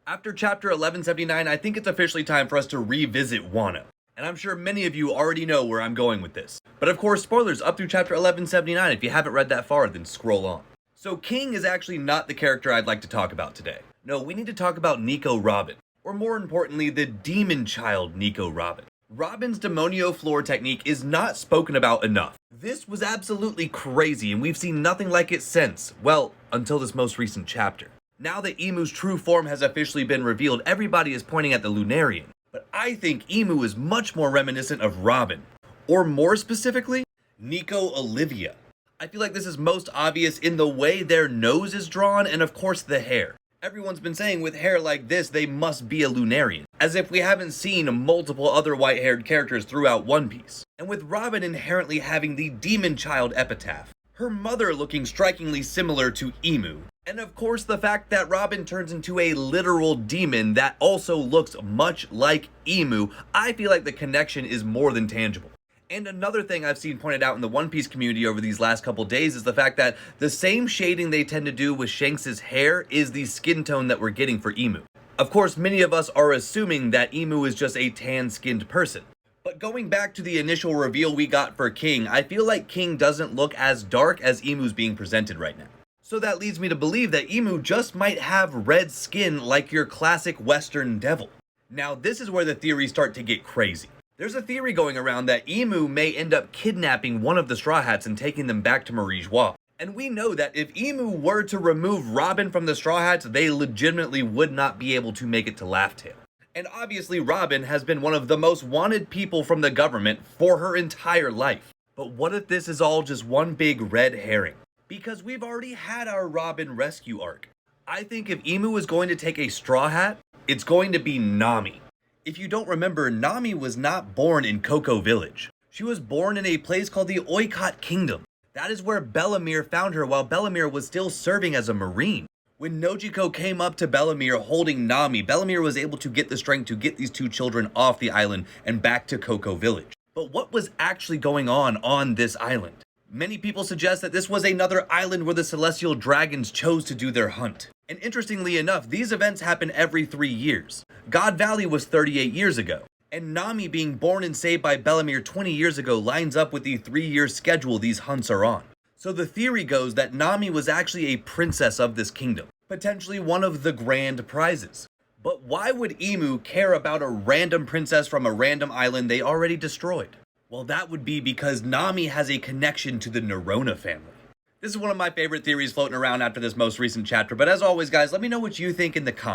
After chapter 1179, I think it's officially time for us to revisit Wano. And I'm sure many of you already know where I'm going with this. But of course, spoilers up through chapter 1179. If you haven't read that far, then scroll on. So King is actually not the character I'd like to talk about today. No, we need to talk about Nico Robin. Or more importantly, the demon child Nico Robin. Robin's Demonio Floor technique is not spoken about enough. This was absolutely crazy, and we've seen nothing like it since, well, until this most recent chapter. Now that Imu's true form has officially been revealed, everybody is pointing at the Lunarian. But I think Imu is much more reminiscent of Robin. Or more specifically, Nico Olivia. I feel like this is most obvious in the way their nose is drawn and of course the hair. Everyone's been saying with hair like this, they must be a Lunarian, as if we haven't seen multiple other white-haired characters throughout One Piece. And with Robin inherently having the demon child epitaph, her mother looking strikingly similar to Imu, and of course the fact that Robin turns into a literal demon that also looks much like Imu, I feel like the connection is more than tangible. And another thing I've seen pointed out in the One Piece community over these last couple days is the fact that the same shading they tend to do with Shanks' hair is the skin tone that we're getting for Imu. Of course, many of us are assuming that Imu is just a tan-skinned person. But going back to the initial reveal we got for King, I feel like King doesn't look as dark as Imu's being presented right now. So that leads me to believe that Imu just might have red skin like your classic Western devil. Now this is where the theories start to get crazy. There's a theory going around that Imu may end up kidnapping one of the Straw Hats and taking them back to Marijois. And we know that if Imu were to remove Robin from the Straw Hats, they legitimately would not be able to make it to Laugh Tale. And obviously Robin has been one of the most wanted people from the government for her entire life. But what if this is all just one big red herring? Because we've already had our Robin rescue arc. I think if Imu is going to take a Straw Hat, it's going to be Nami. If you don't remember, Nami was not born in Cocoa Village. She was born in a place called the Oikot Kingdom. That is where Bellamere found her while Bellamere was still serving as a marine. When Nojiko came up to Bellamere holding Nami, Bellamere was able to get the strength to get these two children off the island and back to Cocoa Village. But what was actually going on this island? Many people suggest that this was another island where the Celestial Dragons chose to do their hunt. And interestingly enough, these events happen every 3 years. God Valley was 38 years ago. And Nami being born and saved by Bellamere 20 years ago lines up with the 3-year schedule these hunts are on. So the theory goes that Nami was actually a princess of this kingdom, potentially one of the grand prizes. But why would Imu care about a random princess from a random island they already destroyed? Well, that would be because Nami has a connection to the Nerona family. This is one of my favorite theories floating around after this most recent chapter, but as always guys, let me know what you think in the comments.